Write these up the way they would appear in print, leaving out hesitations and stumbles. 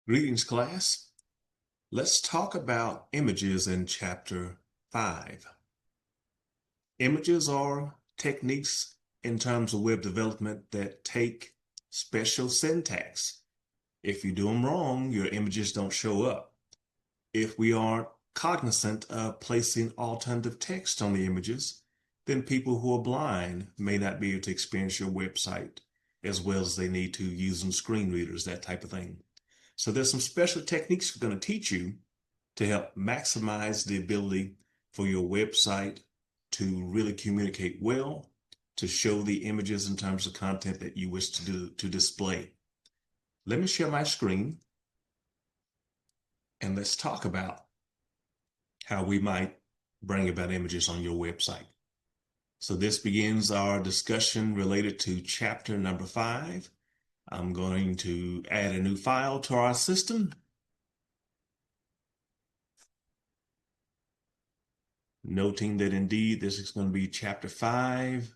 Greetings, class. Let's talk about images in chapter 5. Images are techniques in terms of web development that take special syntax. If you do them wrong, your images don't show up. If we aren't cognizant of placing alternative text on the images, then people who are blind may not be able to experience your website as well as they need to using screen readers, that type of thing. So there's some special techniques we're going to teach you to help maximize the ability for your website to really communicate well, to show the images in terms of content that you wish to display. Let me share my screen and let's talk about how we might bring about images on your website. So this begins our discussion related to chapter number 5. I'm going to add a new file to our system. Noting that indeed this is going to be chapter 5.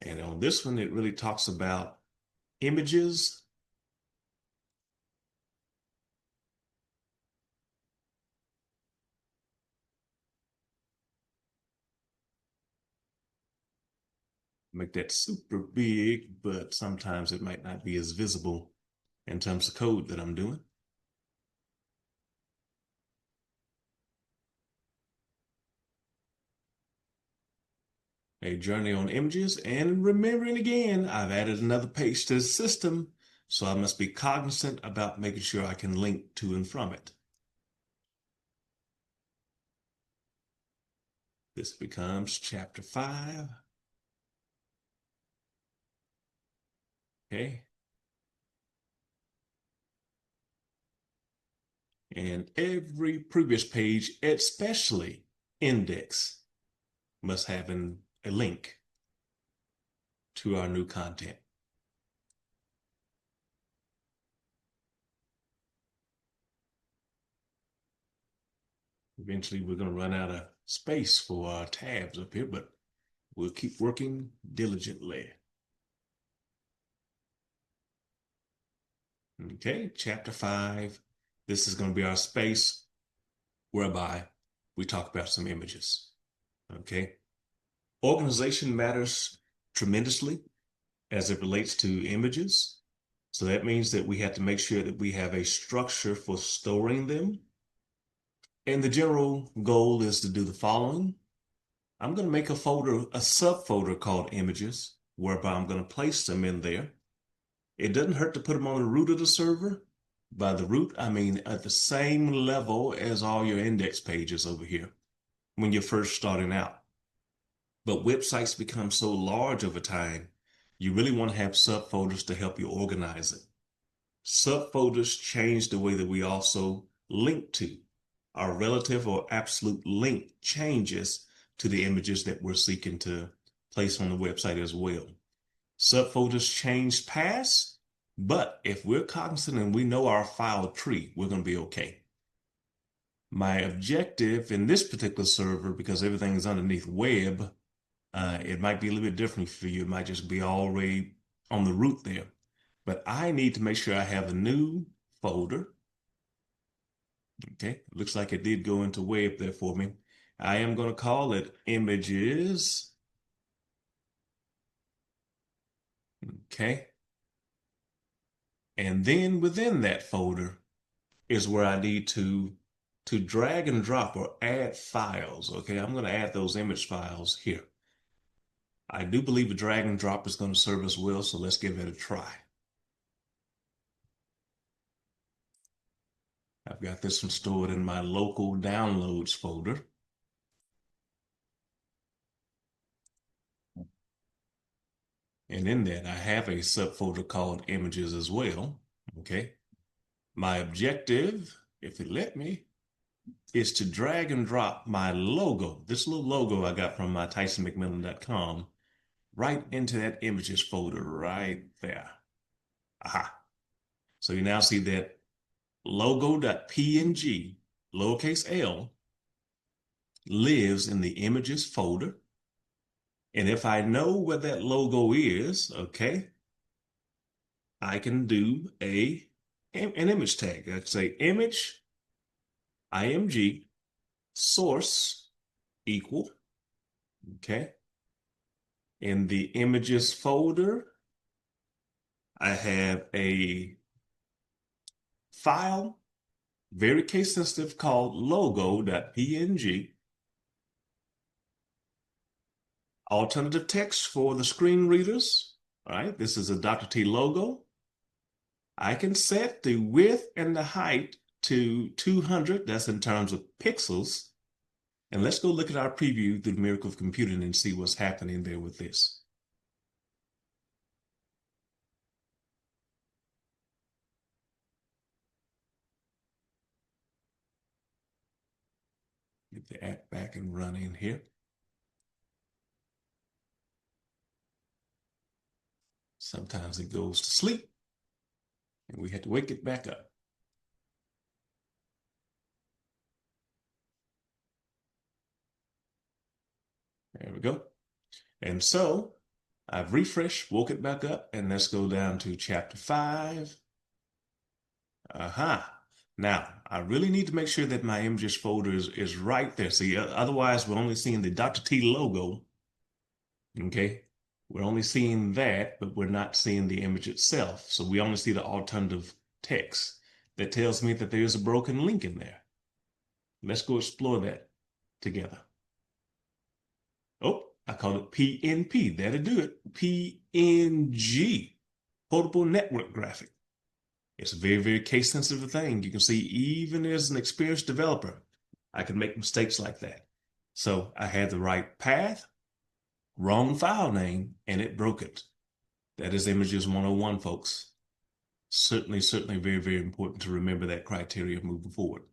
And on this one, it really talks about images. Make that super big, but sometimes it might not be as visible in terms of code that I'm doing. A journey on images, and remembering again, I've added another page to the system, so I must be cognizant about making sure I can link to and from it. This becomes chapter 5. Okay. And every previous page, especially index, must have a link to our new content. Eventually, we're going to run out of space for our tabs up here, but we'll keep working diligently. Okay, chapter 5. This is going to be our space whereby we talk about some images. Okay. Organization matters tremendously as it relates to images. So that means that we have to make sure that we have a structure for storing them. And the general goal is to do the following. I'm going to make a folder, a subfolder called images, whereby I'm going to place them in there. It doesn't hurt to put them on the root of the server. By the root, I mean at the same level as all your index pages over here when you're first starting out. But websites become so large over time, you really want to have subfolders to help you organize it. Subfolders change the way that we also link to. Our relative or absolute link changes to the images that we're seeking to place on the website as well. Subfolders change past, but if we're cognizant and we know our file tree, we're going to be okay. My objective in this particular server, because everything is underneath web, it might be a little bit different for you. It might just be already on the root there. But I need to make sure I have a new folder. Okay, looks like it did go into web there for me. I am going to call it images. Okay. And then within that folder is where I need to drag and drop or add files. Okay, I'm going to add those image files here. I do believe a drag and drop is going to serve us well, so let's give it a try. I've got this one stored in my local downloads folder. And in that, I have a subfolder called images as well. Okay. My objective, if it let me, is to drag and drop my logo, this little logo I got from my TysonMcMillan.com, right into that images folder right there. Aha. So you now see that logo.png, lowercase l, lives in the images folder. And if I know where that logo is, okay, I can do a an image tag. I'd say image, img, source equal, okay? In the images folder, I have a file, very case sensitive, called logo.png. Alternative text for the screen readers. All right, this is a Dr. T logo. I can set the width and the height to 200. That's in terms of pixels. And let's go look at our preview through the miracle of computing and see what's happening there with this. Get the app back and running here. Sometimes it goes to sleep and we have to wake it back up. There we go. And so I've refreshed, woke it back up, and let's go down to chapter 5. Now, I really need to make sure that my images folder is right there. See, otherwise we're only seeing the Dr. T logo. Okay, we're only seeing that, but we're not seeing the image itself. So we only see the alternative text. That tells me that there's a broken link in there. Let's go explore that together. Oh, I call it PNP. That'll do it. PNG, portable network graphic. It's a very, very case sensitive thing. You can see even as an experienced developer, I can make mistakes like that. So I had the right path, wrong file name, and it broke it. That is Images 101, folks. Certainly very, very important to remember that criteria moving forward.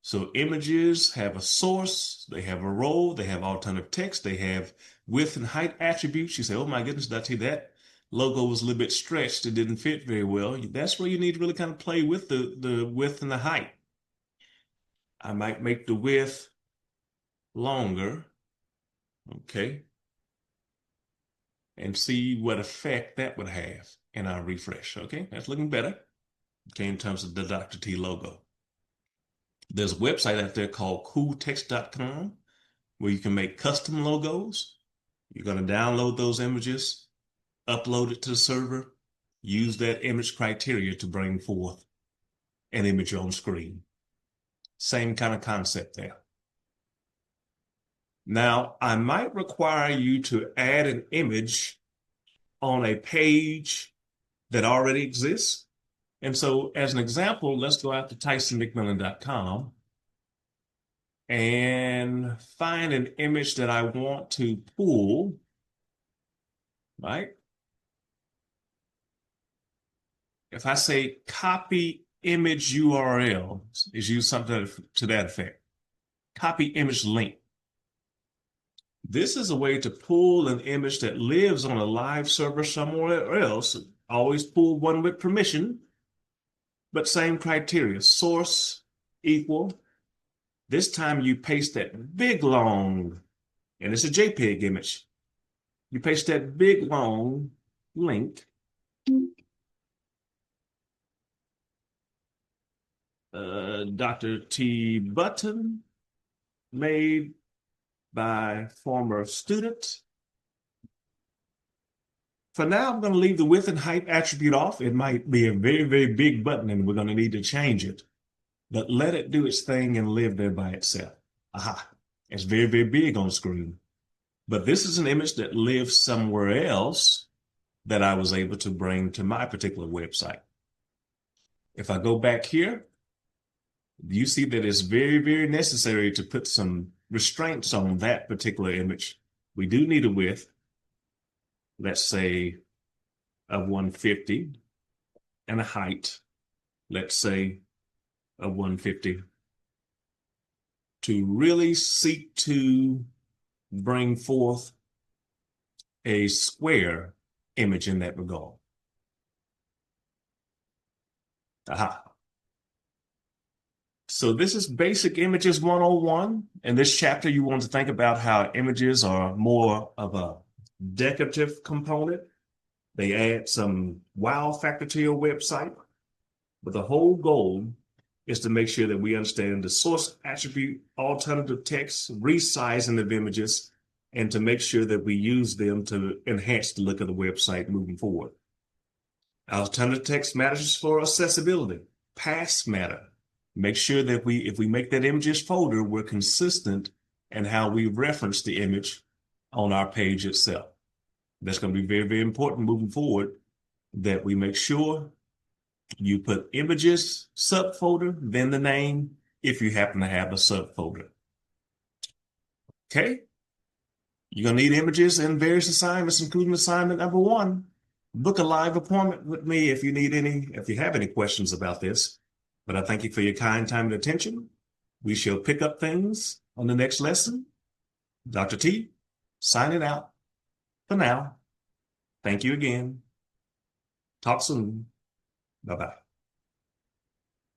So images have a source, they have a role, they have alternative text, they have width and height attributes. You say, oh my goodness, did I see that logo was a little bit stretched, it didn't fit very well. That's where you need to really kind of play with the width and the height. I might make the width longer, okay, and see what effect that would have in our refresh. Okay, that's looking better, okay, in terms of the Dr. T logo. There's a website out there called cooltext.com where you can make custom logos. You're going to download those images, upload it to the server, use that image criteria to bring forth an image on screen. Same kind of concept there. Now, I might require you to add an image on a page that already exists. And so as an example, let's go out to TysonMcMillan.com and find an image that I want to pull, right? If I say copy image URL, is use something to that effect. Copy image link. This is a way to pull an image that lives on a live server somewhere else. Always pull one with permission, but same criteria. Source equal. This time you paste that big long, and it's a JPEG image. You paste that big long link. Dr. T button made by former student. For now, I'm going to leave the width and height attribute off. It might be a very, very big button and we're going to need to change it. But let it do its thing and live there by itself. Aha, it's very, very big on screen. But this is an image that lives somewhere else that I was able to bring to my particular website. If I go back here, you see that it's very, very necessary to put some restraints on that particular image. We do need a width, let's say, of 150, and a height, let's say, of 150, to really seek to bring forth a square image in that regard. Aha. So this is Basic Images 101. In this chapter, you want to think about how images are more of a decorative component. They add some wow factor to your website. But the whole goal is to make sure that we understand the source attribute, alternative text, resizing of images, and to make sure that we use them to enhance the look of the website moving forward. Alternative text matters for accessibility. Paths matter. Make sure that if we make that images folder, we're consistent in how we reference the image on our page itself. That's going to be very, very important moving forward, that we make sure you put images subfolder, then the name, if you happen to have a subfolder. Okay? You're going to need images in various assignments, including assignment number 1. Book a live appointment with me if you have any questions about this. But I thank you for your kind time and attention. We shall pick up things on the next lesson. Dr. T, signing out for now. Thank you again. Talk soon. Bye-bye.